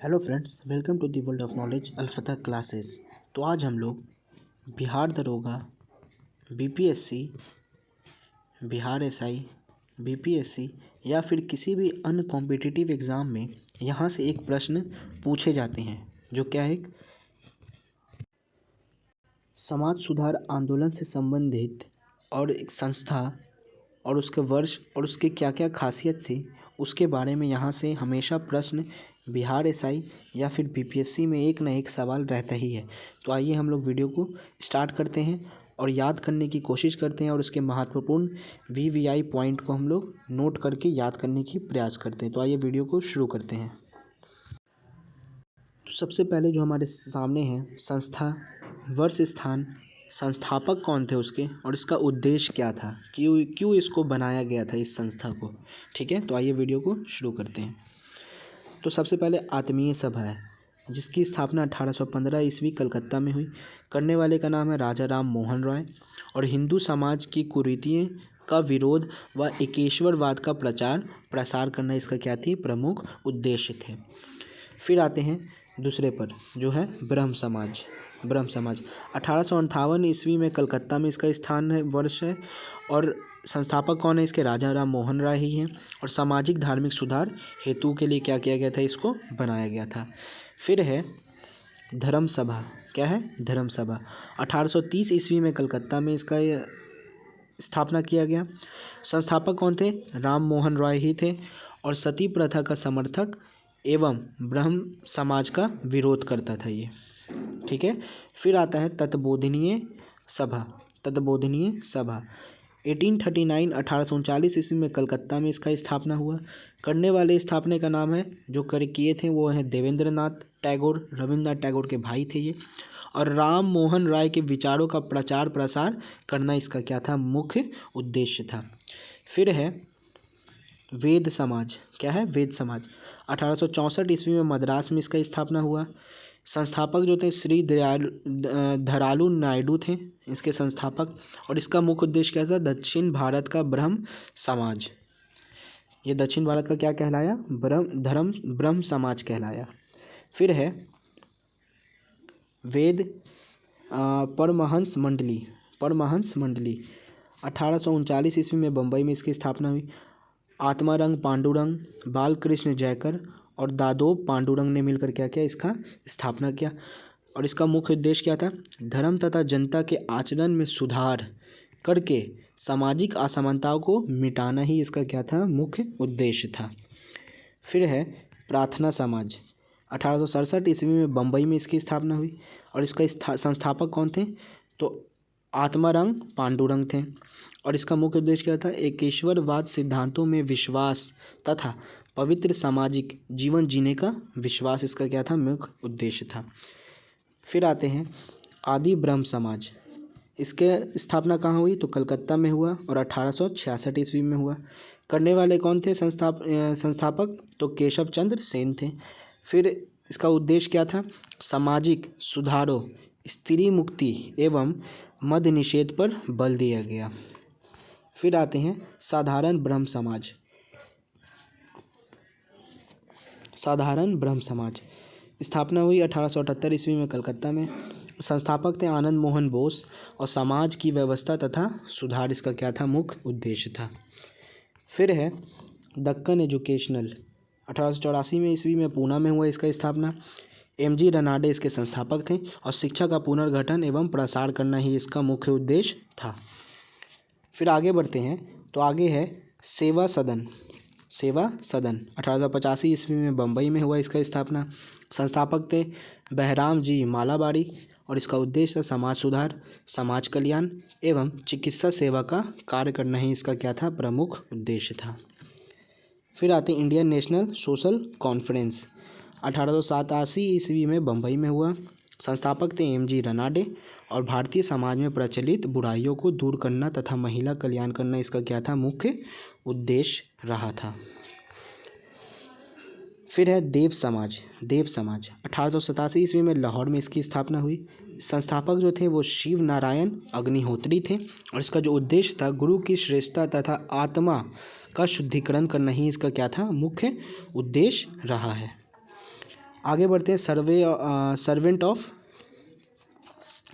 Hello friends, welcome to the world of knowledge अल्फता classes. तो आज हम लोग बिहार दरोगा, बीपीएससी, बिहार एसआई, बीपीएससी या फिर किसी भी अन्य कॉम्पिटिटिव एग्ज़ाम में यहाँ से एक प्रश्न पूछे जाते हैं जो क्या है, समाज सुधार आंदोलन से संबंधित और एक संस्था और उसके वर्ष और उसके क्या क्या खासियत थी उसके बारे में यहाँ से हमेशा प्रश्न बिहार एसआई या फिर बीपीएससी में एक ना एक सवाल रहता ही है। तो आइए हम लोग वीडियो को स्टार्ट करते हैं और याद करने की कोशिश करते हैं और उसके महत्वपूर्ण वीवीआई पॉइंट को हम लोग नोट करके याद करने की प्रयास करते हैं। तो आइए वीडियो को शुरू करते हैं। तो सबसे पहले जो हमारे सामने है संस्था, वर्ष, स्थान, संस्थापक कौन थे उसके और इसका उद्देश्य क्या था, क्यों इसको बनाया गया था इस संस्था को। ठीक है, तो आइए वीडियो को शुरू करते हैं। तो सबसे पहले आत्मीय सभा है जिसकी स्थापना 1815 ईस्वी कलकत्ता में हुई। करने वाले का नाम है राजा राम मोहन रॉय और हिंदू समाज की कुरीतियों का विरोध व एकेश्वरवाद का प्रचार प्रसार करना इसका क्या थी, प्रमुख उद्देश्य थे। फिर आते हैं दूसरे पर जो है ब्रह्म समाज। ब्रह्म समाज 1858 ईस्वी में कलकत्ता में इसका स्थान है, वर्ष है और संस्थापक कौन है इसके, राजा राम मोहन राय ही हैं और सामाजिक धार्मिक सुधार हेतु के लिए क्या किया गया था, इसको बनाया गया था। फिर है धर्म सभा। क्या है, धर्म सभा 1830 ईस्वी में कलकत्ता में इसका स्थापना किया गया। संस्थापक कौन थे, राम मोहन रॉय ही थे और सती प्रथा का समर्थक एवं ब्रह्म समाज का विरोध करता था ये। ठीक है, फिर आता है तत्बोधनीय सभा। तत्बोधनीय सभा 1839 ईस्वी में कलकत्ता में इसका स्थापना हुआ। करने वाले स्थापना का नाम है, जो कर किए थे वो हैं देवेंद्र नाथ टैगोर, रविन्द्रनाथ टैगोर के भाई थे ये। और राम मोहन राय के विचारों का प्रचार प्रसार करना इसका क्या था, मुख्य उद्देश्य था। फिर है वेद समाज। क्या है, वेद समाज 1864 ईस्वी में मद्रास में इसका स्थापना हुआ। संस्थापक जो थे श्री धरालू नायडू थे इसके संस्थापक और इसका मुख्य उद्देश्य क्या था, दक्षिण भारत का ब्रह्म समाज। ये दक्षिण भारत का क्या कहलाया, ब्रह्म समाज कहलाया। फिर है वेद परमहंस मंडली। परमहंस मंडली 1839 ईस्वी में बम्बई में इसकी स्थापना हुई। आत्मारंग पांडुरंग, बालकृष्ण जयकर और दादोब पांडुरंग ने मिलकर क्या किया, इसका स्थापना किया और इसका मुख्य उद्देश्य क्या था, धर्म तथा जनता के आचरण में सुधार करके सामाजिक असमानताओं को मिटाना ही इसका क्या था, मुख्य उद्देश्य था। फिर है प्रार्थना समाज 1867 ईस्वी में बम्बई में इसकी स्थापना हुई और इसका संस्थापक कौन थे, तो आत्मारंग पांडुरंग थे और इसका मुख्य उद्देश्य क्या था, एकेश्वरवाद सिद्धांतों में विश्वास तथा पवित्र सामाजिक जीवन जीने का विश्वास इसका क्या था, मुख्य उद्देश्य था। फिर आते हैं आदि ब्रह्म समाज। इसके स्थापना कहाँ हुई, तो कलकत्ता में हुआ और 1866 ईस्वी में हुआ। करने वाले कौन थे संस्थापक, तो केशव चंद्र सेन थे। फिर इसका उद्देश्य क्या था, सामाजिक सुधारों, स्त्री मुक्ति एवं मद्य निषेध पर बल दिया गया। फिर आते हैं साधारण ब्रह्म समाज। साधारण ब्रह्म समाज स्थापना हुई 1878 ईस्वी में कलकत्ता में। संस्थापक थे आनंद मोहन बोस और समाज की व्यवस्था तथा सुधार इसका क्या था, मुख्य उद्देश्य था। फिर है दक्कन एजुकेशनल 1884 में ईस्वी में पूना में हुआ इसका स्थापना। एमजी रनाडे इसके संस्थापक थे और शिक्षा का पुनर्गठन एवं प्रसार करना ही इसका मुख्य उद्देश्य था। फिर आगे बढ़ते हैं, तो आगे है सेवा सदन। सेवा सदन 1885 ईस्वी में बम्बई में हुआ इसका स्थापना। संस्थापक थे बहराम जी मालाबारी और इसका उद्देश्य समाज सुधार, समाज कल्याण एवं चिकित्सा सेवा का कार्य करना ही इसका क्या था, प्रमुख उद्देश्य था। फिर आते इंडियन नेशनल सोशल कॉन्फ्रेंस 1887 ईस्वी में बम्बई में हुआ। संस्थापक थे एमजी रनाडे और भारतीय समाज में प्रचलित बुराइयों को दूर करना तथा महिला कल्याण करना इसका क्या था, मुख्य उद्देश्य रहा था। फिर है देव समाज। देव समाज 1887 ईस्वी में लाहौर में इसकी स्थापना हुई। संस्थापक जो थे वो शिव नारायण अग्निहोत्री थे और इसका जो उद्देश्य था, गुरु की श्रेष्ठता तथा आत्मा का शुद्धिकरण करना ही इसका क्या था, मुख्य उद्देश्य रहा है। आगे बढ़ते हैं।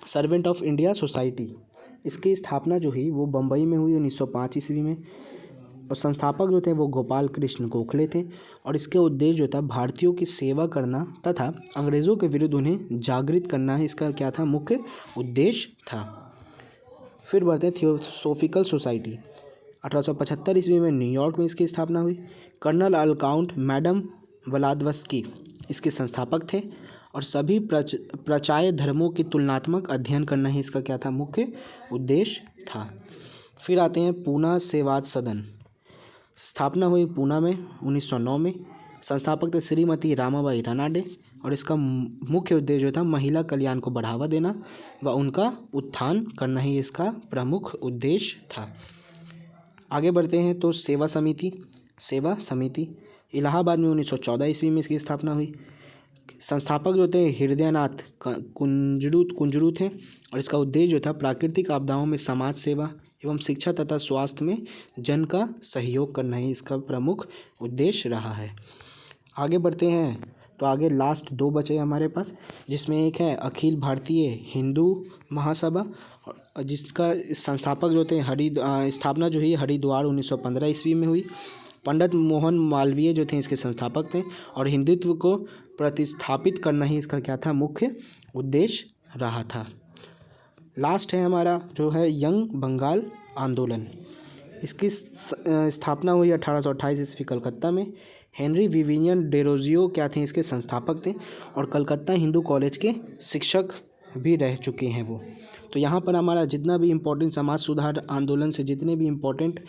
सर्वेंट ऑफ इंडिया सोसाइटी, इसकी स्थापना जो हुई वो बम्बई में हुई 1905 ईस्वी में, और संस्थापक जो थे वो गोपाल कृष्ण गोखले थे। और इसके उद्देश्य जो था भारतीयों की सेवा करना तथा अंग्रेज़ों के विरुद्ध उन्हें जागृत करना है, इसका क्या था, मुख्य उद्देश्य था। फिर बढ़ते हैं थियोसॉफिकल सोसाइटी। 1875 ईस्वी में न्यूयॉर्क में इसकी स्थापना हुई। कर्नल अल्काउंट मैडम ब्लावत्स्की इसके संस्थापक थे, और सभी प्रचार्य धर्मों की तुलनात्मक अध्ययन करना ही इसका क्या था, मुख्य उद्देश्य था। फिर आते हैं पूना सेवाद सदन, स्थापना हुई पूना में 1909 में। संस्थापक थे श्रीमती रामाबाई रानाडे, और इसका मुख्य उद्देश्य जो था महिला कल्याण को बढ़ावा देना व उनका उत्थान करना ही इसका प्रमुख उद्देश्य था। आगे बढ़ते हैं तो सेवा समिति इलाहाबाद में 1914 ईस्वी में इसकी स्थापना हुई। संस्थापक जो थे हृदयनाथ कुंजरू थे, और इसका उद्देश्य जो था प्राकृतिक आपदाओं में समाज सेवा एवं शिक्षा तथा स्वास्थ्य में जन का सहयोग करना ही इसका प्रमुख उद्देश्य रहा है। आगे बढ़ते हैं तो आगे लास्ट 2 बचे हमारे पास, जिसमें एक है अखिल भारतीय हिंदू महासभा, जिसका संस्थापक जो थे स्थापना जो हुई हरिद्वार 1915 ईस्वी में हुई। पंडित मोहन मालवीय जो थे इसके संस्थापक थे, और हिंदुत्व को प्रतिस्थापित करना ही इसका क्या था, मुख्य उद्देश्य रहा था। लास्ट है हमारा जो है यंग बंगाल आंदोलन, इसकी स्थापना हुई 1828 ईस्वी कलकत्ता में। हेनरी विवियन डेरोजियो क्या थे, इसके संस्थापक थे, और कलकत्ता हिंदू कॉलेज के शिक्षक भी रह चुके हैं वो। तो यहाँ पर हमारा जितना भी इम्पोर्टेंट समाज सुधार आंदोलन से जितने भी इम्पोर्टेंट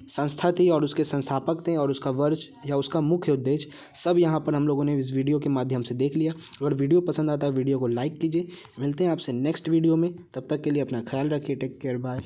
संस्था थी और उसके संस्थापक थे और उसका वर्ष या उसका मुख्य उद्देश्य, सब यहाँ पर हम लोगों ने इस वीडियो के माध्यम से देख लिया। अगर वीडियो पसंद आता है वीडियो को लाइक कीजिए। मिलते हैं आपसे नेक्स्ट वीडियो में, तब तक के लिए अपना ख्याल रखिए। Take care, bye.